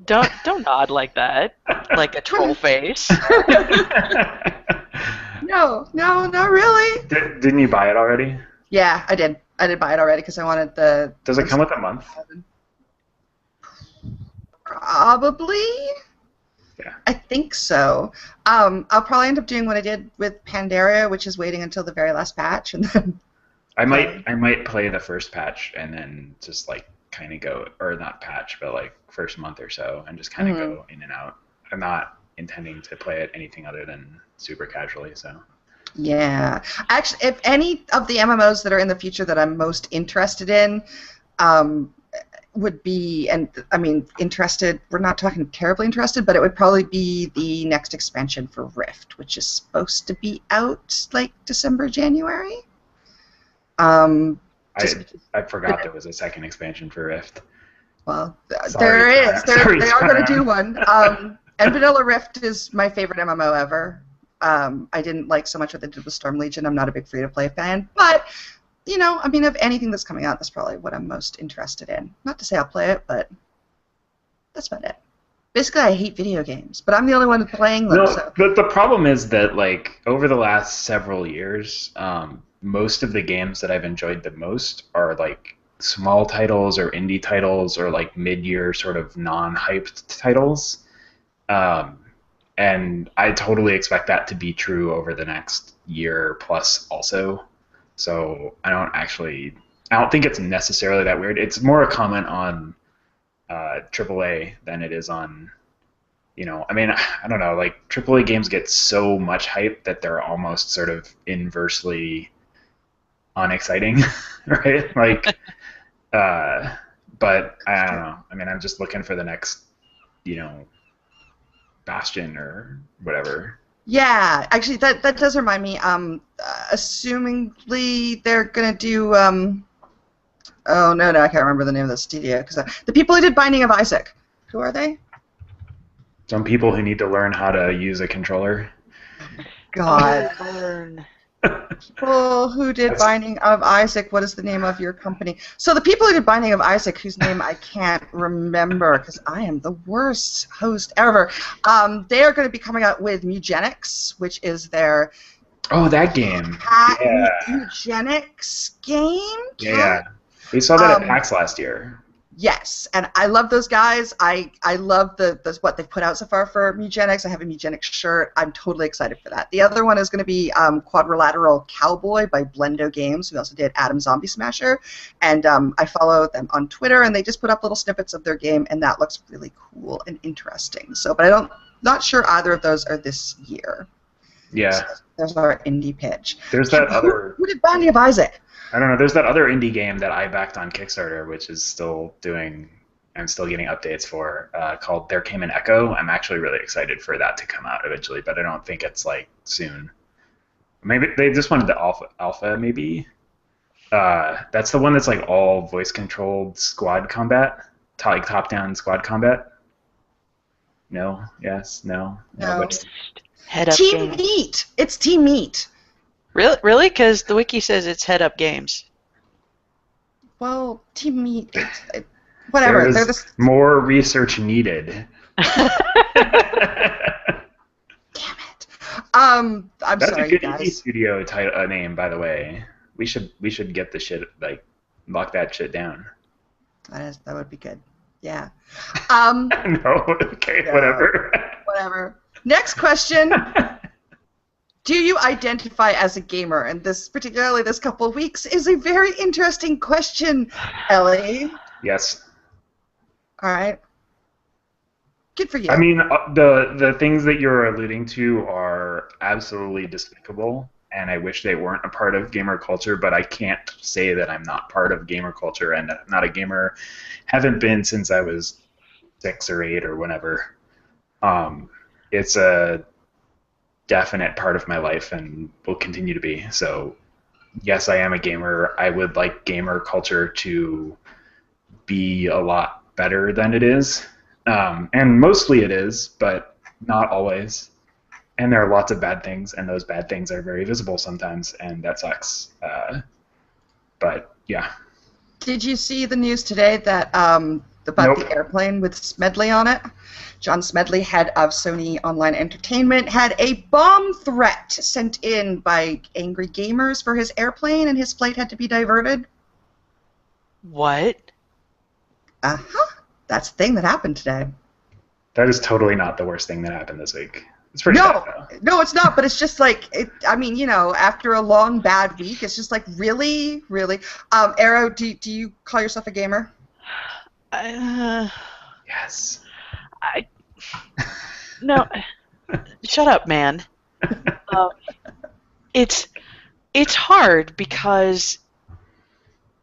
Don't nod like that, like a troll face. No, not really. Didn't you buy it already? Yeah, I did. I did buy it already because I wanted the... Does it come with a month? Probably. Yeah. I think so. I'll probably end up doing what I did with Pandaria, which is waiting until the very last patch, and then... I might play the first patch and then just kind of go, or not patch, but first month or so, and just kind of go in and out. I'm not intending to play it anything other than super casually, so... Yeah. Actually, if any of the MMOs that are in the future that I'm most interested in would be, and I mean, interested, we're not talking terribly interested, but it would probably be the next expansion for Rift, which is supposed to be out December, January. I forgot there was a second expansion for Rift. Well, there is. They are going to do one. And Vanilla Rift is my favorite MMO ever. I didn't like so much what they did with Storm Legion. I'm not a big free-to-play fan, but I mean, of anything that's coming out, that's probably what I'm most interested in. Not to say I'll play it, but that's about it. Basically, I hate video games, but I'm the only one playing them. No, so. the problem is that over the last several years, most of the games that I've enjoyed the most are small titles or indie titles or mid-year sort of non-hyped titles. And I totally expect that to be true over the next year plus also. So I don't think it's necessarily that weird. It's more a comment on AAA than it is on, I mean, I don't know, AAA games get so much hype that they're almost sort of inversely unexciting, right? But I don't know. I mean, I'm just looking for the next, Bastion or whatever. Yeah, actually, that does remind me. Assumingly they're gonna do. Oh no, I can't remember the name of the studio because the people who did Binding of Isaac. Who are they? Some people who need to learn how to use a controller. God. People who did Binding of Isaac. What is the name of your company? So the people who did Binding of Isaac, whose name I can't remember because I am the worst host ever. They are going to be coming out with Mugenics, which is their that game. Eugenics game. Yeah, we saw that at PAX last year. Yes, and I love those guys. I love the what they've put out so far for Mugenics. I have a Mugenics shirt. I'm totally excited for that. The other one is going to be Quadrilateral Cowboy by Blendo Games, who also did Atom Zombie Smasher. And I follow them on Twitter, and they just put up little snippets of their game, and that looks really cool and interesting. So, but not sure either of those are this year. Yeah. So there's our indie pitch. There's that other... Who did Binding of Isaac? I don't know. There's that other indie game that I backed on Kickstarter, which is still doing... I'm still getting updates for, called There Came an Echo. I'm actually really excited for that to come out eventually, but I don't think it's, soon. Maybe they just wanted the alpha maybe? That's the one that's, all voice-controlled squad combat? Top-down squad combat? No? Yes? No? No. Head Up Team Games. Meat! It's Team Meat! Really? Because the wiki says it's Head Up Games. Well, Team Meat, whatever. There's more research needed. Damn it. I'm That's sorry, a good guys. indie studio name, by the way. We should get the shit, lock that shit down. That would be good. Yeah. No, okay, Yeah. whatever. Next question. Do you identify as a gamer? And particularly this couple of weeks, is a very interesting question, Elly. Yes. All right. Good for you. I mean, the things that you're alluding to are absolutely despicable, and I wish they weren't a part of gamer culture, but I can't say that I'm not part of gamer culture, and I'm not a gamer. Haven't been since I was 6 or 8 or whenever. It's a definite part of my life and will continue to be. So, yes, I am a gamer. I would like gamer culture to be a lot better than it is. And mostly it is, but not always. And there are lots of bad things, and those bad things are very visible sometimes, and that sucks. But, yeah. Did you see the news today that about the airplane with Smedley on it? John Smedley, head of Sony Online Entertainment, had a bomb threat sent in by angry gamers for his airplane, and his flight had to be diverted. What? Uh-huh. That's the thing that happened today. That is totally not the worst thing that happened this week. It's pretty bad, though. No, it's not, but it's just like, I mean, you know, after a long, bad week, it's just like, really? Really? Arrow, do you call yourself a gamer? Yes. No. Shut up, man. It's hard because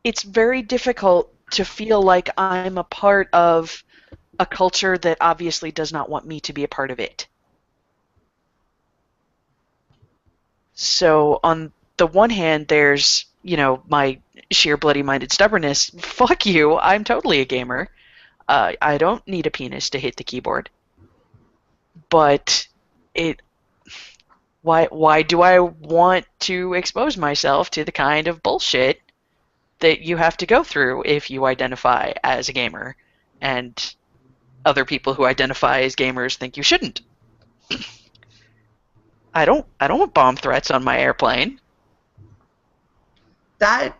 it's very difficult to feel like I'm a part of a culture that obviously does not want me to be a part of it. So on the one hand, there's, you know, my sheer bloody-minded stubbornness. Fuck you, I'm totally a gamer. I don't need a penis to hit the keyboard. But why do I want to expose myself to the kind of bullshit that you have to go through if you identify as a gamer, and other people who identify as gamers think you shouldn't? I don't want bomb threats on my airplane. I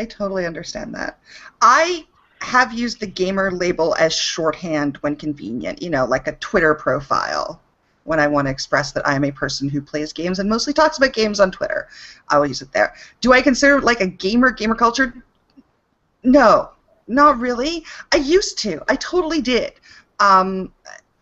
totally understand that. I have used the gamer label as shorthand when convenient, you know, like a Twitter profile. When I want to express that I am a person who plays games and mostly talks about games on Twitter, I will use it there. Do I consider like a gamer culture? No, not really. I used to. I totally did.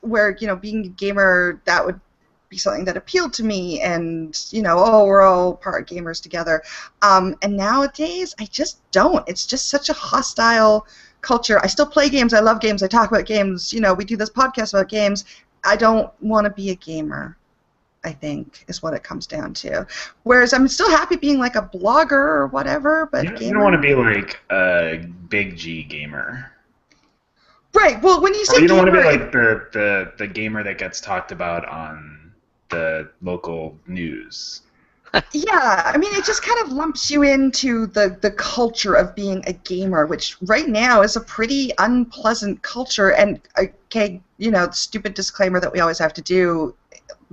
Where, you know, being a gamer, that would be something that appealed to me, and, you know, oh, we're all part gamers together. And nowadays, I just don't. It's just such a hostile culture. I still play games. I love games. I talk about games. You know, we do this podcast about games. I don't want to be a gamer, I think, is what it comes down to. Whereas I'm still happy being like a blogger or whatever, but you don't want to be like a big G gamer. Right. Well, when you say you don't gamer, want to be like the gamer that gets talked about on the local news. Yeah, I mean, it just kind of lumps you into the culture of being a gamer, which right now is a pretty unpleasant culture. And, okay, you know, the stupid disclaimer that we always have to do,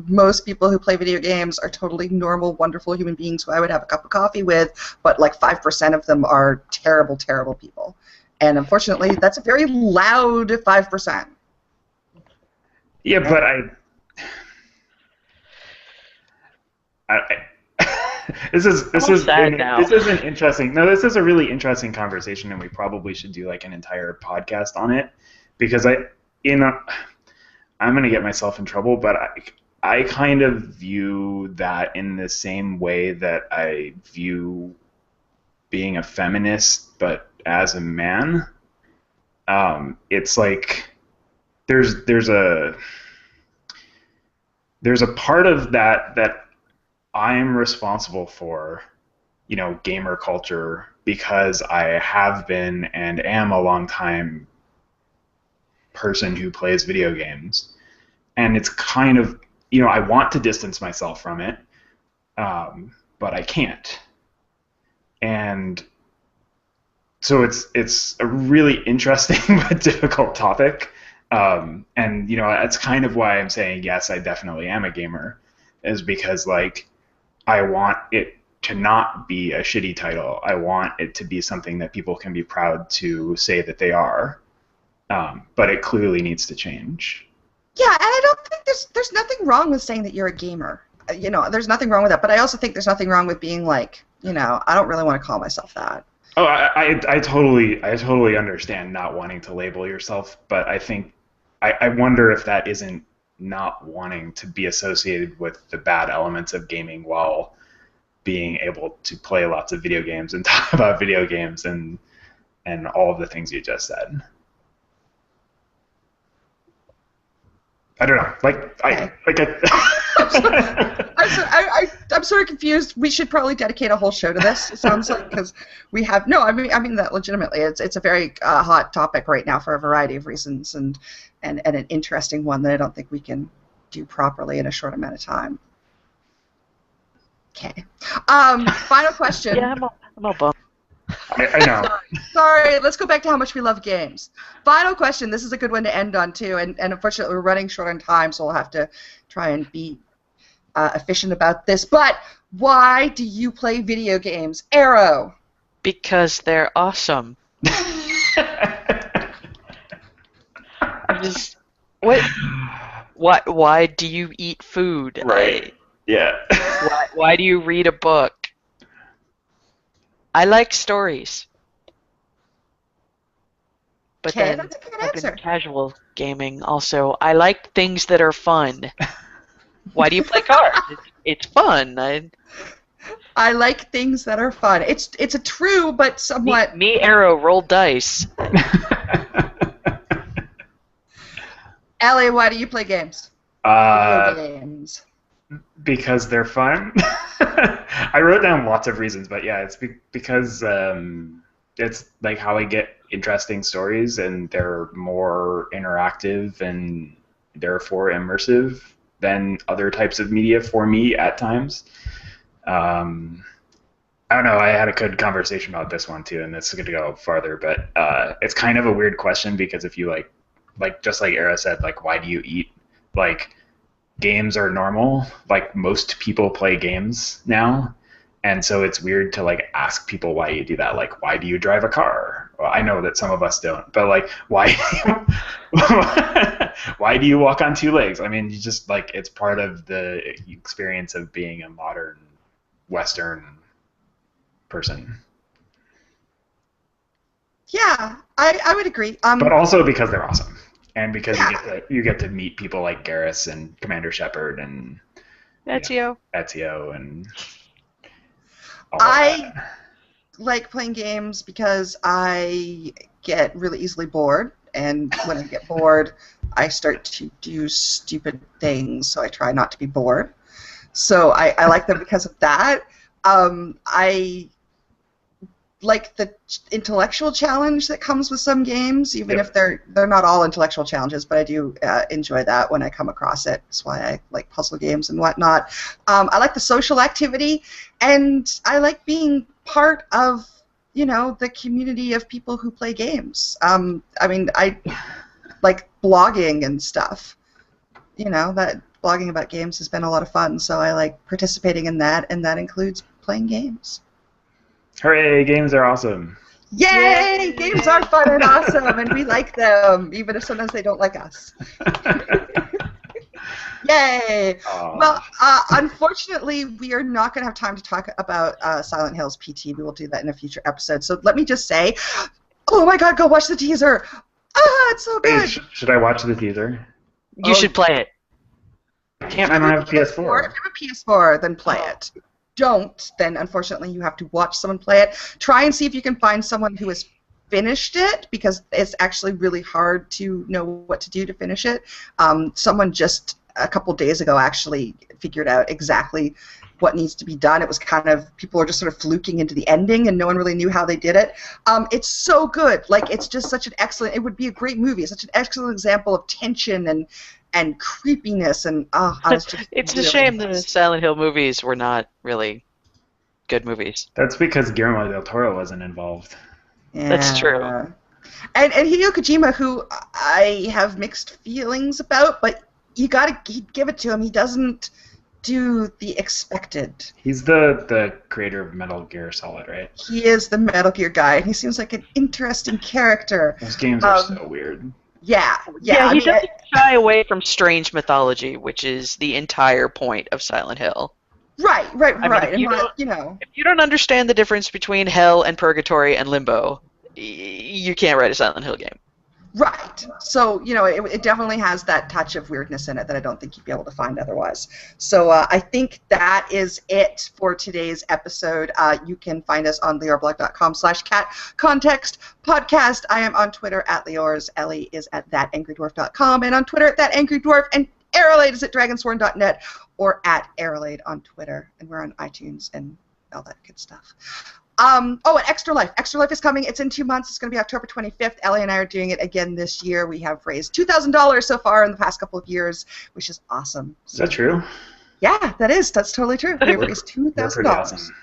most people who play video games are totally normal, wonderful human beings who I would have a cup of coffee with, but like 5% of them are terrible, terrible people. And unfortunately, that's a very loud 5%. Yeah, but this is an interesting. No, this is a really interesting conversation, and we probably should do like an entire podcast on it, because I'm gonna get myself in trouble, but I kind of view that in the same way that I view being a feminist, but as a man. It's like there's a part of that I'm responsible for, you know, gamer culture, because I have been and am a long time person who plays video games. And it's kind of, you know, I want to distance myself from it, but I can't. And so it's a really interesting but difficult topic. And, you know, that's kind of why I'm saying, yes, I definitely am a gamer, is because, like, I want it to not be a shitty title. I want it to be something that people can be proud to say that they are. But it clearly needs to change. Yeah, and I don't think there's nothing wrong with saying that you're a gamer. You know, there's nothing wrong with that. But I also think there's nothing wrong with being like, you know, I don't really want to call myself that. Oh, I totally understand not wanting to label yourself, but I think I wonder if that isn't not wanting to be associated with the bad elements of gaming while being able to play lots of video games and talk about video games and all of the things you just said. I don't know. I'm sort of confused. We should probably dedicate a whole show to this. It sounds like, because we have I mean that legitimately. It's a very hot topic right now for a variety of reasons, and an interesting one that I don't think we can do properly in a short amount of time. Okay. Final question. Yeah, I'm all bummed. I know. Sorry, let's go back to how much we love games. Final question. This is a good one to end on, too. And unfortunately, we're running short on time, so we'll have to try and be efficient about this. But why do you play video games? Arrow. Because they're awesome. Why do you eat food? Right. Yeah. Why do you read a book? I like stories. But Okay, then that's a good I've answer. been casual gaming also. I like things that are fun. Why do you play cards? It's fun. I like things that are fun. It's a true but somewhat... Me, Arrow, roll dice. Elly, why do you play games? Video games. Because they're fun. I wrote down lots of reasons, but yeah, it's because it's like how I get interesting stories, and they're more interactive and therefore immersive than other types of media for me at times. I don't know. I had a good conversation about this one too, and this is going to go farther, but it's kind of a weird question because if you like just like Era said, like why do you eat? Like games are normal. Like most people play games now, and so it's weird to like ask people why you do that. Like why do you drive a car? Well, I know that some of us don't, but like why why do you walk on two legs? I mean, you just like it's part of the experience of being a modern Western person. Yeah, I would agree. But also because they're awesome, and because you get to meet people like Garrus and Commander Shepard and Ezio. Ezio and all I that. like playing games because I get really easily bored, and when I get bored, I start to do stupid things, so I try not to be bored. So I like them because of that. I like the intellectual challenge that comes with some games, even if they're not all intellectual challenges, but I do enjoy that when I come across it. That's why I like puzzle games and whatnot. I like the social activity, and I like being part of, the community of people who play games. I mean, I like blogging and stuff. That blogging about games has been a lot of fun, so I like participating in that, and that includes playing games. Hooray, games are awesome. Yay! Games are fun and awesome, and we like them, even if sometimes they don't like us. Yay! Well, unfortunately, we are not going to have time to talk about Silent Hills PT. We will do that in a future episode. So let me just say, oh my god, go watch the teaser! It's so good! Hey, should I watch the teaser? You should play it. I don't have a PS4. If you have a PS4, then play it. Don't, then unfortunately you have to watch someone play it. Try and see if you can find someone who has finished it, because it's actually really hard to know what to do to finish it. Someone just a couple days ago actually figured out exactly what needs to be done. It was kind of, people were just sort of fluking into the ending, and no one really knew how they did it. It's so good. Like, it's just such an excellent, it would be a great movie. It's such an excellent example of tension and creepiness, and I was just it's really a shame the impressed. Silent Hill movies were not really good movies. That's because Guillermo del Toro wasn't involved. Yeah. That's true. And Hideo Kojima, who I have mixed feelings about, but you gotta give it to him. He doesn't do the expected. He's the creator of Metal Gear Solid, right? He is the Metal Gear guy, and he seems like an interesting character. Those games are so weird. Yeah. He doesn't shy away from strange mythology, which is the entire point of Silent Hill. Right. I mean, if you don't understand the difference between hell and purgatory and limbo, you can't write a Silent Hill game. Right. So, it definitely has that touch of weirdness in it that I don't think you'd be able to find otherwise. So I think that is it for today's episode. You can find us on LioreBlog.com/catcontextpodcast. I am on Twitter at Liores. Elly is at thatangrydwarf.com and on Twitter at thatangrydwarf. And Aerolade is at dragonsworn.net or at Aerolade on Twitter. And we're on iTunes and all that good stuff. And Extra Life. Extra Life is coming. It's in 2 months. It's going to be October 25th. Elly and I are doing it again this year. We have raised $2,000 so far in the past couple of years, which is awesome. Is that true? Yeah, that's totally true. We've raised $2,000. Awesome.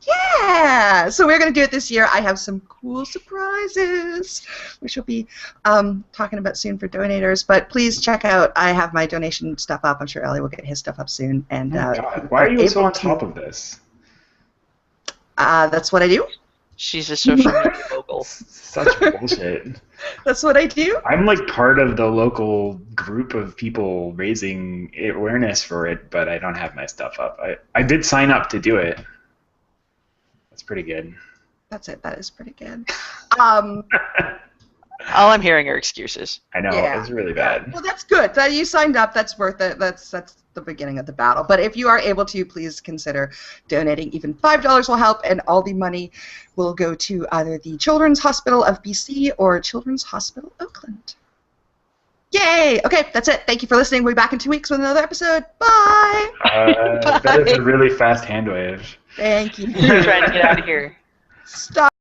Yeah! So we're going to do it this year. I have some cool surprises, which we'll be talking about soon for donators. But please check out, I have my donation stuff up. I'm sure Elly will get his stuff up soon. And God, why are you so on top of this? That's what I do. She's a social media mogul. Such bullshit. That's what I do. I'm like part of the local group of people raising awareness for it, but I don't have my stuff up. I did sign up to do it. That's pretty good. That's it. That is pretty good. All I'm hearing are excuses. I know, it's really bad. Well, that's good. That you signed up. That's worth it. That's the beginning of the battle. But if you are able to, please consider donating. Even $5 will help, and all the money will go to either the Children's Hospital of BC or Children's Hospital Oakland. Yay! Okay, that's it. Thank you for listening. We'll be back in 2 weeks with another episode. Bye! That is a really fast hand wave. Thank you. I'm trying to get out of here. Stop.